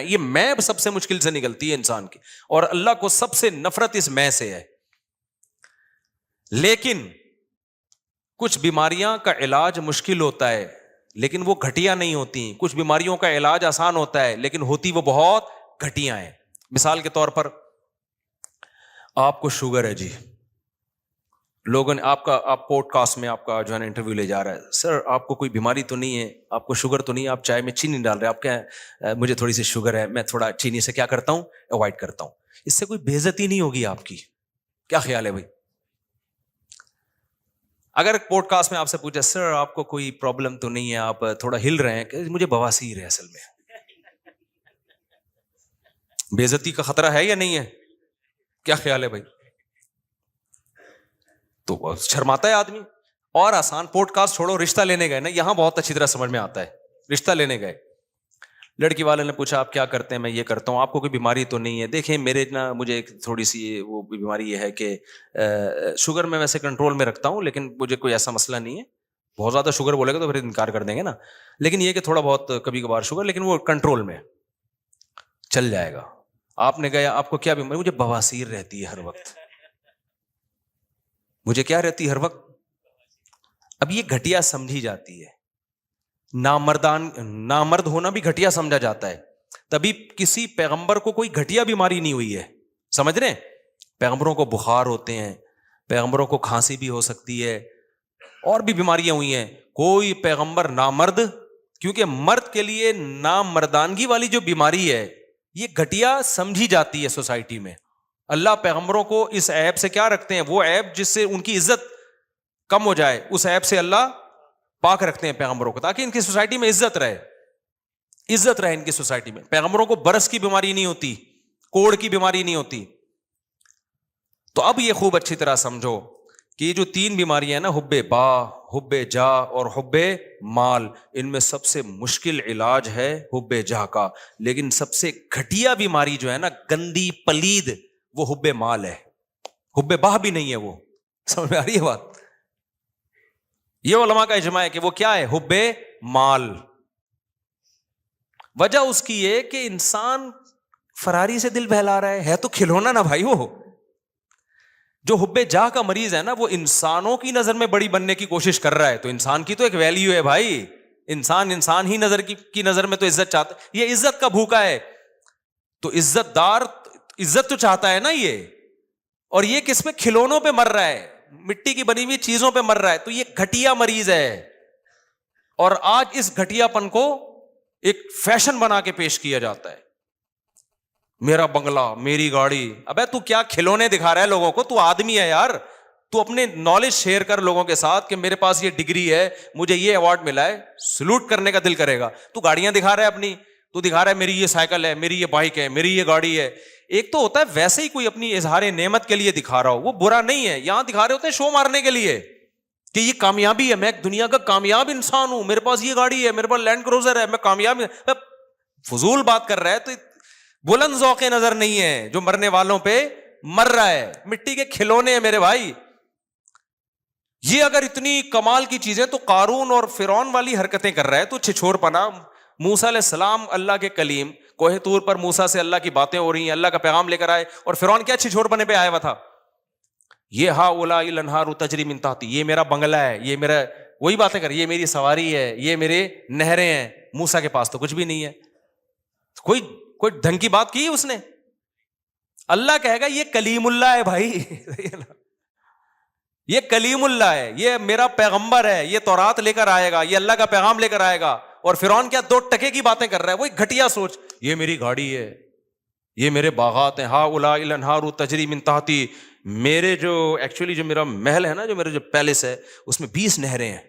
یہ میں سب سے مشکل سے نکلتی ہے انسان کی، اور اللہ کو سب سے نفرت اس میں سے ہے. لیکن کچھ بیماریاں کا علاج مشکل ہوتا ہے لیکن وہ گھٹیا نہیں ہوتی. کچھ بیماریوں کا علاج آسان ہوتا ہے لیکن ہوتی وہ بہت گھٹیا ہیں. مثال کے طور پر آپ کو شوگر ہے جی، لوگوں نے آپ پوڈ کاسٹ میں آپ کا جو ہے نا انٹرویو لے جا رہا ہے، سر آپ کو کوئی بیماری تو نہیں ہے، آپ کو شوگر تو نہیں ہے، آپ چائے میں چینی ڈال رہے ہیں، آپ کیا مجھے تھوڑی سی شوگر ہے، میں تھوڑا چینی سے کیا کرتا ہوں، اوائڈ کرتا ہوں. اس سے کوئی بے عزتی نہیں ہوگی آپ کی. کیا خیال ہے بھائی؟ اگر پوڈ کاسٹ میں آپ سے پوچھا سر آپ کو کوئی پرابلم تو نہیں ہے، آپ تھوڑا ہل رہے ہیں، کہ مجھے بواسیر ہے، اصل میں بے عزتی کا خطرہ ہے یا نہیں ہے؟ کیا خیال ہے بھائی؟ تو شرماتا ہے آدمی. اور آسان پوڈ کاسٹ چھوڑو, رشتہ لینے گئے نا, یہاں بہت اچھی طرح سمجھ میں آتا ہے. رشتہ لینے گئے, لڑکی والے نے پوچھا آپ کیا کرتے ہیں؟ میں یہ کرتا ہوں. آپ کو کوئی بیماری تو نہیں ہے؟ دیکھیں میرے نا, مجھے ایک تھوڑی سی وہ بیماری یہ ہے کہ شوگر میں ویسے کنٹرول میں رکھتا ہوں, لیکن مجھے کوئی ایسا مسئلہ نہیں ہے. بہت زیادہ شوگر بولے گا تو پھر انکار کر دیں گے نا, لیکن یہ کہ تھوڑا بہت کبھی کبھار شوگر, لیکن وہ کنٹرول میں چل جائے گا. آپ نے کہا آپ کو کیا بیماری؟ مجھے بواسیر رہتی ہے ہر وقت. مجھے کیا رہتی ہے ہر وقت؟ اب یہ گھٹیا سمجھی جاتی ہے, نامرد ہونا بھی گھٹیا سمجھا جاتا ہے. تبھی کسی پیغمبر کو کوئی گھٹیا بیماری نہیں ہوئی ہے, سمجھ رہے ہیں؟ پیغمبروں کو بخار ہوتے ہیں, پیغمبروں کو کھانسی بھی ہو سکتی ہے, اور بھی بیماریاں ہوئی ہیں. کوئی پیغمبر نامرد, کیونکہ مرد کے لیے نامردانگی والی جو بیماری ہے یہ گھٹیا سمجھی جاتی ہے سوسائٹی میں. اللہ پیغمبروں کو اس عیب سے کیا رکھتے ہیں؟ وہ عیب جس سے ان کی عزت کم ہو جائے, اس عیب سے اللہ پاک رکھتے ہیں پیغمبروں کو, تاکہ ان کی سوسائٹی میں عزت رہے ان کی سوسائٹی میں. پیغمبروں کو برس کی بیماری نہیں ہوتی, کوڑ کی بیماری نہیں ہوتی. تو اب یہ خوب اچھی طرح سمجھو کہ یہ جو 3 بیماریاں ہیں نا, حب با, حب جا اور حب مال, ان میں سب سے مشکل علاج ہے حب جا کا. لیکن سب سے گھٹیا بیماری جو ہے نا, گندی پلید, وہ حب مال ہے. حب با بھی نہیں ہے وہ. سمجھ میں آ رہی ہے بات؟ یہ علماء کا اجماع ہے کہ وہ کیا ہے؟ حب مال. وجہ اس کی یہ کہ انسان فراری سے دل بہلا رہا ہے تو کھلونا نا بھائی. وہ جو حب جاہ کا مریض ہے نا, وہ انسانوں کی نظر میں بڑی بننے کی کوشش کر رہا ہے. تو انسان کی تو ایک ویلیو ہے بھائی, انسان ہی نظر کی نظر میں تو عزت چاہتا ہے. یہ عزت کا بھوکا ہے, تو عزت دار عزت تو چاہتا ہے نا یہ, اور یہ کس پہ؟ کھلونوں پہ مر رہا ہے, مٹی کی بنی ہوئی چیزوں پہ مر رہا ہے. تو یہ گھٹیا مریض ہے, اور آج اس گھٹیا پن کو ایک فیشن بنا کے پیش کیا جاتا ہے. میرا بنگلہ, میری گاڑی. ابے تو کیا کھلونے دکھا رہا ہے لوگوں کو؟ تو آدمی ہے یار, تو اپنے نالج شیئر کر لوگوں کے ساتھ کہ میرے پاس یہ ڈگری ہے, مجھے یہ ایوارڈ ملا ہے. سلوٹ کرنے کا دل کرے گا. تو گاڑیاں دکھا رہا ہے اپنی, تو دکھا رہا ہے میری یہ سائیکل ہے, میری یہ بائک ہے, میری یہ گاڑی ہے. ایک تو ہوتا ہے ویسے ہی کوئی اپنی اظہار نعمت کے لیے دکھا رہا ہو, وہ برا نہیں ہے. یہاں دکھا رہے ہوتے ہیں شو مارنے کے لیے کہ یہ کامیابی ہے, میں دنیا کا کامیاب انسان ہوں, میرے پاس یہ گاڑی ہے, میرے پاس لینڈ کروزر ہے, میں کامیاب. فضول بات کر رہا ہے. تو بلند ذوق نظر نہیں ہے جو مرنے والوں پہ مر رہا ہے. مٹی کے کھلونے ہیں میرے بھائی. یہ اگر اتنی کمال کی چیزیں, تو قارون اور فرعون والی حرکتیں کر رہا ہے تو چھچور پنا. موسیٰ علیہ السلام اللہ کے کلیم, کوہ طور پر موسیٰ سے اللہ کی باتیں ہو رہی ہیں, اللہ کا پیغام لے کر آئے, اور فرعون کیا چھچور پنے پہ آیا ہوا تھا؟ یہ ہؤلاء الانہار تجری من تحتی, یہ میرا بنگلہ ہے, یہ میرا, وہی باتیں کر, یہ میری سواری ہے, یہ میرے نہریں ہیں. موسیٰ کے پاس تو کچھ بھی نہیں ہے. کوئی ڈھنگ کی بات کی اس نے؟ اللہ کہے گا یہ کلیم اللہ ہے بھائی. یہ کلیم اللہ ہے, یہ میرا پیغمبر ہے, یہ تورات لے کر آئے گا, یہ اللہ کا پیغام لے کر آئے گا. اور فرعون کیا 2 ٹکے کی باتیں کر رہا ہے؟ وہی گھٹیا سوچ, یہ میری گاڑی ہے, یہ میرے باغات ہیں, ہؤلاء الانہار تجری من تحتی. میرے جو ایکچولی جو میرا محل ہے نا, جو میرا جو پیلس ہے, اس میں 20 نہریں ہیں.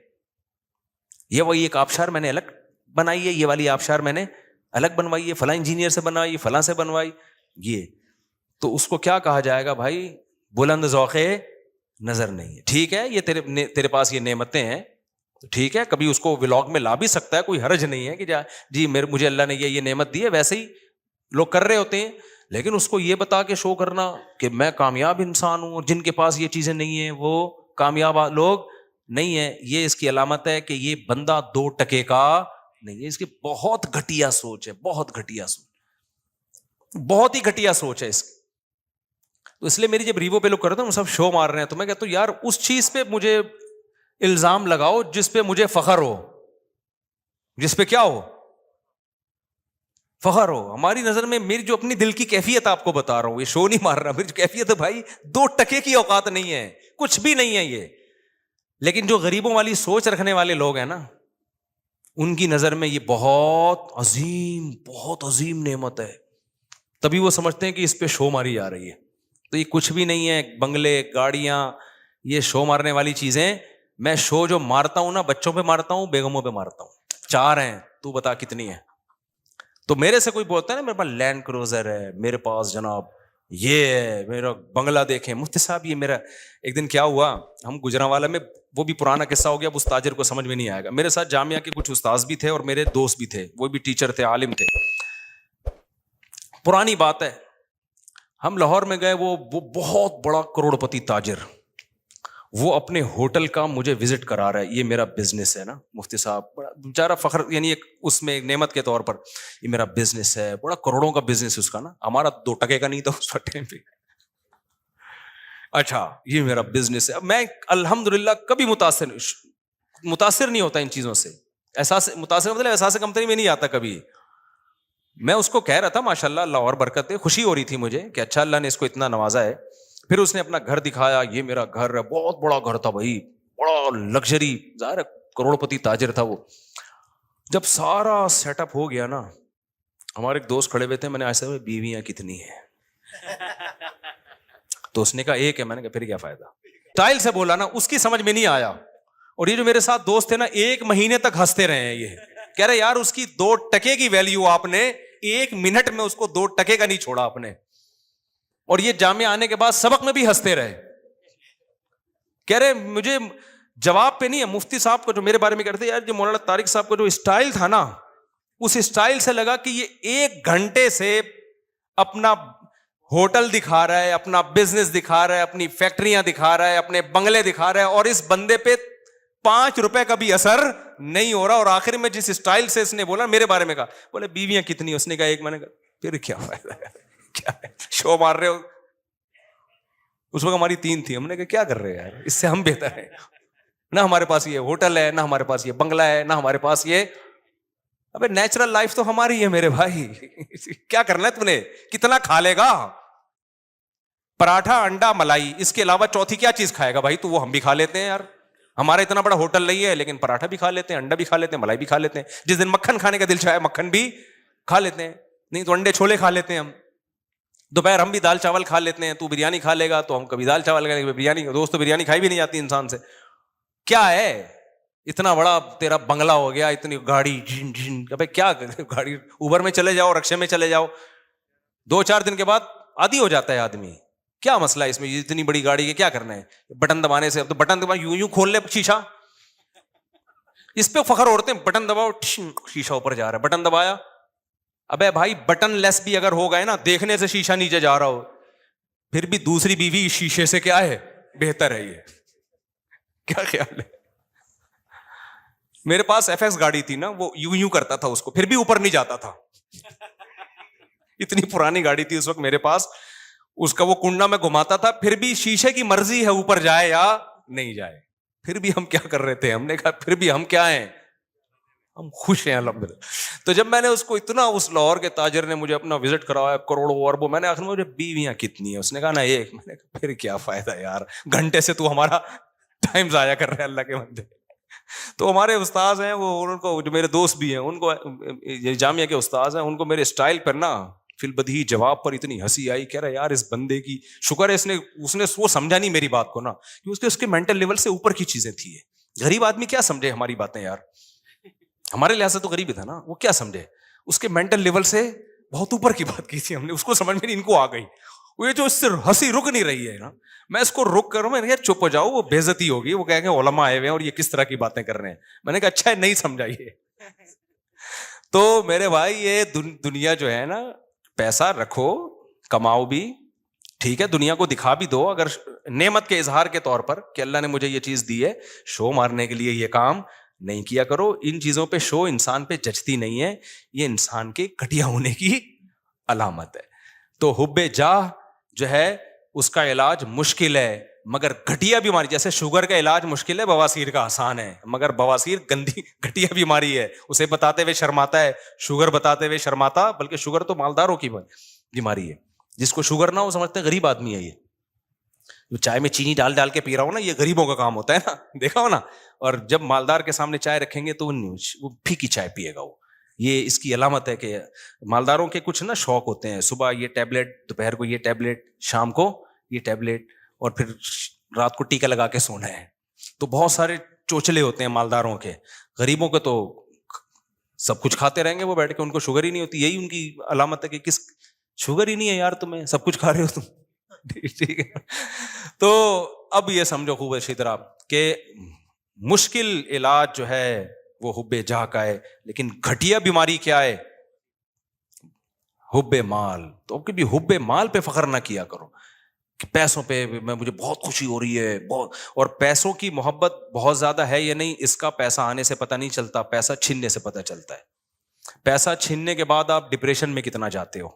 یہ وہی ایک آبشار میں نے الگ بنائی ہے, یہ والی آبشار میں نے الگ بنوائی ہے, فلاں انجینئر سے بنوائی, فلاں سے بنوائی. یہ تو اس کو کیا کہا جائے گا بھائی؟ بلند ذوق نظر نہیں ہے. ٹھیک ہے, یہ تیرے پاس یہ نعمتیں ہیں, ٹھیک ہے, کبھی اس کو ولاگ میں لا بھی سکتا ہے, کوئی حرج نہیں ہے کہ جی مجھے اللہ نے یہ نعمت دی ہے. ویسے ہی لوگ کر رہے ہوتے ہیں, لیکن اس کو یہ بتا کے شو کرنا کہ میں کامیاب انسان ہوں, اور جن کے پاس یہ چیزیں نہیں ہیں وہ کامیاب لوگ نہیں ہیں. یہ اس کی علامت ہے کہ یہ بندہ 2 ٹکے کا نہیں ہے. اس کی بہت گھٹیا سوچ ہے, بہت گھٹیا سوچ, بہت ہی گھٹیا سوچ ہے اس کی. تو اس لیے میری جب ریوو پہ لوگ کرتے ہیں سب شو مار رہے ہیں, تو میں کہتا ہوں یار اس چیز پہ مجھے الزام لگاؤ جس پہ مجھے فخر ہو, جس پہ کیا ہو؟ فخر ہو. ہماری نظر میں میری جو اپنی دل کی کیفیت آپ کو بتا رہا ہوں, یہ شو نہیں مار رہا, میری جو کیفیت ہے بھائی 2 ٹکے کی اوقات نہیں ہے, کچھ بھی نہیں ہے یہ. لیکن جو غریبوں والی سوچ رکھنے والے لوگ ہیں نا, ان کی نظر میں یہ بہت عظیم نعمت ہے. تبھی وہ سمجھتے ہیں کہ اس پہ شو ماری جا رہی ہے. تو یہ کچھ بھی نہیں ہے. بنگلے, گاڑیاں, یہ شو مارنے والی چیزیں. میں شو جو مارتا ہوں نا, بچوں پہ مارتا ہوں, بیگموں پہ مارتا ہوں. 4 ہیں, تو بتا کتنی ہے. تو میرے سے کوئی بولتا ہے نا میرے پاس لینڈ کروزر ہے, میرے پاس جناب یہ میرا بنگلہ دیکھیں مفتی صاحب. یہ میرا ایک دن کیا ہوا, ہم گجرانوالہ میں, وہ بھی پرانا قصہ ہو گیا, اب اس تاجر کو سمجھ میں نہیں آئے گا. میرے ساتھ جامعہ کے کچھ استاذ بھی تھے اور میرے دوست بھی تھے, وہ بھی ٹیچر تھے, عالم تھے. پرانی بات ہے, ہم لاہور میں گئے, وہ بہت بڑا کروڑ پتی تاجر, وہ اپنے ہوٹل کا مجھے وزٹ کرا رہا ہے. یہ میرا بزنس ہے نا مفتی صاحب, بڑا بیچارہ فخر, یعنی ایک اس میں ایک نعمت کے طور پر, یہ میرا بزنس ہے, بڑا کروڑوں کا بزنس اس کا نا, ہمارا 2 ٹکے کا نہیں تھا اس ٹائم پہ. اچھا یہ میرا بزنس ہے. میں الحمدللہ کبھی متاثر نہیں ہوتا ان چیزوں سے, احساس متاثر مطلب احساس کمتری میں نہیں آتا کبھی. میں اس کو کہہ رہا تھا ماشاء اللہ, اللہ اور برکت ہے, خوشی ہو رہی تھی مجھے کہ اچھا اللہ نے اس کو اتنا نوازا ہے. پھر اس نے اپنا گھر دکھایا, یہ میرا گھر ہے, بہت بڑا گھر تھا بھائی, بڑا لگژری, ظاہر ہے کروڑ پتی تاجر تھا وہ. جب سارا سیٹ اپ ہو گیا نا, ہمارے ایک دوست کھڑے ہوئے تھے, میں نے ایسے بیویاں کتنی ہیں, تو اس نے کہا ایک ہے. میں نے کہا پھر کیا فائدہ, اسٹائل سے بولا نا, اس کی سمجھ میں نہیں آیا. اور یہ جو میرے ساتھ دوست تھے نا, 1 مہینے تک ہنستے رہے ہیں. یہ کہہ رہے یار اس کی 2 ٹکے کی ویلیو آپ نے 1 منٹ میں اس کو 2 ٹکے کا نہیں چھوڑا آپ نے. اور یہ جامعہ آنے کے بعد سبق میں بھی ہنستے رہے. کہہ رہے مجھے جواب پہ نہیں ہے مفتی صاحب کو جو میرے بارے میں کرتے, یار جو مولانا طارق صاحب کا جو اسٹائل تھا نا, اس اسٹائل سے لگا کہ یہ 1 گھنٹے سے اپنا ہوٹل دکھا رہا ہے, اپنا بزنس دکھا رہا ہے, اپنی فیکٹریاں دکھا رہا ہے, اپنے بنگلے دکھا رہا ہے, اور اس بندے پہ 5 روپے کا بھی اثر نہیں ہو رہا. اور آخر میں جس اسٹائل سے اس نے بولا میرے بارے میں کہا, بولے بیویاں کتنی, اس نے کہا 1. میں نے کہا پھر کیا فائدہ ہے, کیا ہے شو مار رہے ہو. اس وقت ہماری 3 تھی. ہم نے کہا کیا کر رہے ہیں یار, اس سے ہم بہتر ہیں. نہ ہمارے پاس یہ ہوٹل ہے, نہ ہمارے پاس یہ بنگلہ ہے, نہ ہمارے پاس یہ, ابے نیچرل لائف تو ہماری ہے میرے بھائی. کیا کرنا ہے تم نے, کتنا کھا لے گا, پراٹھا انڈا ملائی, اس کے علاوہ چوتھی کیا چیز کھائے گا بھائی. تو وہ ہم بھی کھا لیتے ہیں یار, ہمارا اتنا بڑا ہوٹل نہیں ہے, لیکن پراٹھا بھی کھا لیتے ہیں, انڈا بھی کھا لیتے ہیں, ملائی بھی کھا لیتے ہیں. جس دن مکھن کھانے کا دل چاہے مکھن بھی کھا لیتے ہیں, نہیں تو انڈے چھولے کھا لیتے ہیں ہم. دوپہر ہم بھی دال چاول کھا لیتے ہیں, تو بریانی کھا لے گا تو ہم کبھی دال چاول کھائیں گے. بریانی دوست تو بریانی کھائی بھی نہیں جاتی انسان سے. کیا ہے اتنا بڑا تیرا بنگلہ ہو گیا, اتنی گاڑی جھن جھن, ابے کیا گاڑی, اوبر میں چلے جاؤ, رکشے میں چلے جاؤ, 2-4 دن کے بعد عادی ہو جاتا ہے آدمی. کیا مسئلہ ہے اس میں, اتنی بڑی گاڑی کے کیا کرنا ہے, بٹن دبانے سے. اب تو بٹن دبا یوں کھول لے شیشہ, اس پہ فخر اڑتے ہیں, بٹن دباؤ شیشہ اوپر جا رہا ہے, بٹن دبایا. ابے بھائی بٹن لیس بھی اگر ہو گئے نا, دیکھنے سے شیشہ نیچے جا رہا ہو, پھر بھی دوسری بیوی شیشے سے کیا ہے بہتر ہے. یہ کیا خیال ہے. میرے پاس FX گاڑی تھی نا, وہ یوں کرتا تھا اس کو, پھر بھی اوپر نہیں جاتا تھا. اتنی پرانی گاڑی تھی اس وقت میرے پاس, اس کا وہ کنڈا میں گھماتا تھا, پھر بھی شیشے کی مرضی ہے اوپر جائے یا نہیں جائے. پھر بھی ہم کیا کر رہے تھے, ہم نے کہا پھر بھی ہم کیا ہیں, ہم خوش ہیں الحمدللہ. تو جب میں نے اس کو اتنا, اس لاہور کے تاجر نے مجھے اپنا وزٹ کرایا, کروڑوں اربوں, میں نے آخر میں مجھے بیویاں کتنی ہیں, اس نے کہا نا 1. میں نے کہا پھر کیا فائدہ یار, گھنٹے سے تو ہمارا ٹائم ضائع کر رہے ہیں اللہ کے بندے. تو ہمارے استاذ ہیں وہ, ان کو جو میرے دوست بھی ہیں, ان کو جامعہ کے استاذ ہیں, ان کو میرے اسٹائل پر نا فی البدیہی جواب پر اتنی ہنسی آئی. کہہ رہا یار اس بندے کی شکر ہے اس نے وہ سمجھا نہیں میری بات کو نا, کہ اس کے مینٹل لیول سے اوپر کی چیزیں تھی. غریب آدمی کیا سمجھے ہماری باتیں یار, ہمارے لحاظ سے تو غریب ہی تھا نا, وہ کیا سمجھے, اس کے مینٹل لیول سے بہت اوپر کی بات کی تھی ہم نے, اس کو سمجھ میں نہیں, ان کو آ گئی. وہ یہ جو اس سے ہنسی رک نہیں رہی ہے نا, میں اس کو رک کروں, میں نے کہا چپ ہو جاؤ, وہ بے عزتی ہوگی, وہ کہیں گے علماء آئے ہوئے ہیں اور یہ کس طرح کی باتیں کر رہے ہیں. میں نے کہا اچھا ہے نہیں سمجھائیے. تو میرے بھائی یہ دنیا جو ہے نا, پیسہ رکھو, کماؤ بھی, ٹھیک ہے, دنیا کو دکھا بھی دو اگر نعمت کے اظہار کے طور پر کہ اللہ نے مجھے یہ چیز دی ہے, شو مارنے کے لیے یہ کام نہیں کیا کرو. ان چیزوں پہ شو انسان پہ جچتی نہیں ہے, یہ انسان کے گھٹیا ہونے کی علامت ہے. تو حب جاہ جو ہے اس کا علاج مشکل ہے, مگر گھٹیا بیماری, جیسے شوگر کا علاج مشکل ہے, بواسیر کا آسان ہے, مگر بواسیر گندی گھٹیا بیماری ہے, اسے بتاتے ہوئے شرماتا ہے, شوگر بتاتے ہوئے شرماتا. بلکہ شوگر تو مالداروں کی بیماری ہے, جس کو شوگر نہ ہو سمجھتے ہیں غریب آدمی ہے. یہ جو چائے میں چینی ڈال ڈال کے پی رہا ہو نا, یہ غریبوں کا کام ہوتا ہے نا, دیکھا ہو نا. اور جب مالدار کے سامنے چائے رکھیں گے تو وہ پھیکی چائے پیے گا. وہ یہ اس کی علامت ہے کہ مالداروں کے کچھ نا شوق ہوتے ہیں, صبح یہ ٹیبلٹ, دوپہر کو یہ ٹیبلٹ, شام کو یہ ٹیبلٹ, اور پھر رات کو ٹیکا لگا کے سونا ہے. تو بہت سارے چوچلے ہوتے ہیں مالداروں کے. غریبوں کے تو سب کچھ کھاتے رہیں گے وہ بیٹھ کے, ان کو شوگر ہی نہیں ہوتی. یہی ان کی علامت ہے کہ کس شوگر ہی نہیں ہے یار تمہیں, سب کچھ کھا رہے ہو تم. ٹھیک ہے. تو اب یہ سمجھو خوب اچھی طرح کہ مشکل علاج جو ہے وہ حب جاہ کا ہے, لیکن گھٹیا بیماری کیا ہے؟ حب مال. تو کبھی حب مال پہ فخر نہ کیا کرو کہ پیسوں پہ مجھے بہت خوشی ہو رہی ہے بہت, اور پیسوں کی محبت بہت زیادہ ہے یا نہیں اس کا پیسہ آنے سے پتہ نہیں چلتا, پیسہ چھیننے سے پتہ چلتا ہے. پیسہ چھیننے کے بعد آپ ڈپریشن میں کتنا جاتے ہو.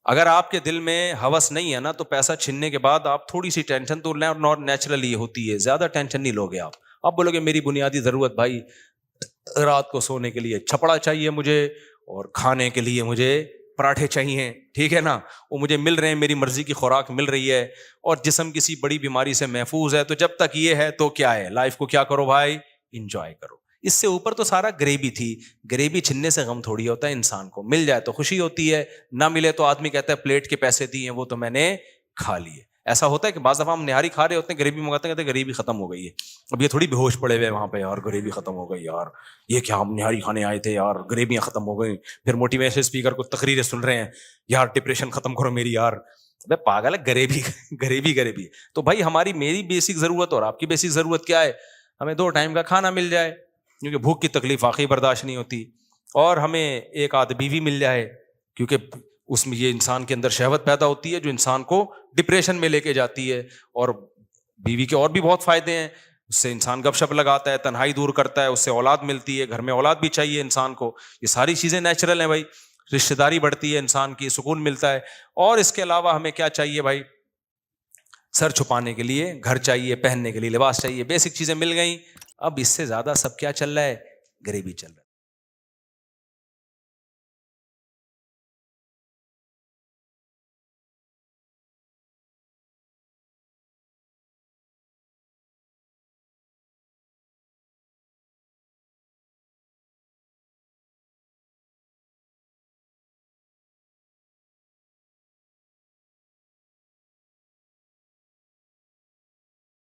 اگر آپ کے دل میں ہوس نہیں ہے نا تو پیسہ چھیننے کے بعد آپ تھوڑی سی ٹینشن تو نیچرلی ہوتی ہے, زیادہ ٹینشن نہیں لوگے آپ بولو گے میری بنیادی ضرورت بھائی رات کو سونے کے لیے چھپڑا چاہیے مجھے, اور کھانے کے لیے مجھے پراٹھے چاہیے, ٹھیک ہے نا, وہ مجھے مل رہے ہیں, میری مرضی کی خوراک مل رہی ہے, اور جسم کسی بڑی بیماری سے محفوظ ہے. تو جب تک یہ ہے تو کیا ہے, لائف کو کیا کرو بھائی, انجوائے کرو. اس سے اوپر تو سارا غریبی تھی. غریبی چھننے سے غم تھوڑی ہوتا ہے انسان کو, مل جائے تو خوشی ہوتی ہے, نہ ملے تو آدمی کہتا ہے پلیٹ کے پیسے دیے وہ تو میں نے کھا لیے. ایسا ہوتا ہے کہ بعض دفعہ ہم نہاری کھا رہے ہوتے ہیں, غریبی منگاتے ہیں, کہتے ہیں غریبی ختم ہو گئی ہے. اب یہ تھوڑی بے ہوش پڑے ہوئے وہاں پہ, یار غریبی ختم ہو گئی یار, یہ کیا ہم نہاری کھانے آئے تھے یار, غریبیاں ختم ہو گئی. پھر موٹیویشن اسپیکر کو تقریریں سن رہے ہیں, یار ڈپریشن ختم کرو میری یار. ابے پاگل ہے, غریبی. تو بھائی میری بیسک ضرورت اور آپ کی بیسک ضرورت کیا ہے؟ ہمیں 2 ٹائم کا کھانا مل جائے, کیونکہ بھوک کی تکلیف واقعی برداشت نہیں ہوتی, اور ہمیں ایک آدھ بیوی مل جائے, کیونکہ اس میں یہ انسان کے اندر شہوت پیدا ہوتی ہے جو انسان کو ڈپریشن میں لے کے جاتی ہے. اور بیوی کے اور بھی بہت فائدے ہیں, اس سے انسان گپ شپ لگاتا ہے, تنہائی دور کرتا ہے, اس سے اولاد ملتی ہے, گھر میں اولاد بھی چاہیے انسان کو. یہ ساری چیزیں نیچرل ہیں بھائی, رشتہ داری بڑھتی ہے انسان کی, سکون ملتا ہے. اور اس کے علاوہ ہمیں کیا چاہیے بھائی؟ سر چھپانے کے لیے گھر چاہیے, پہننے کے لیے لباس چاہیے, بیسک چیزیں مل گئیں. اب اس سے زیادہ سب کیا چل رہا ہے؟ غریبی چل رہا ہے.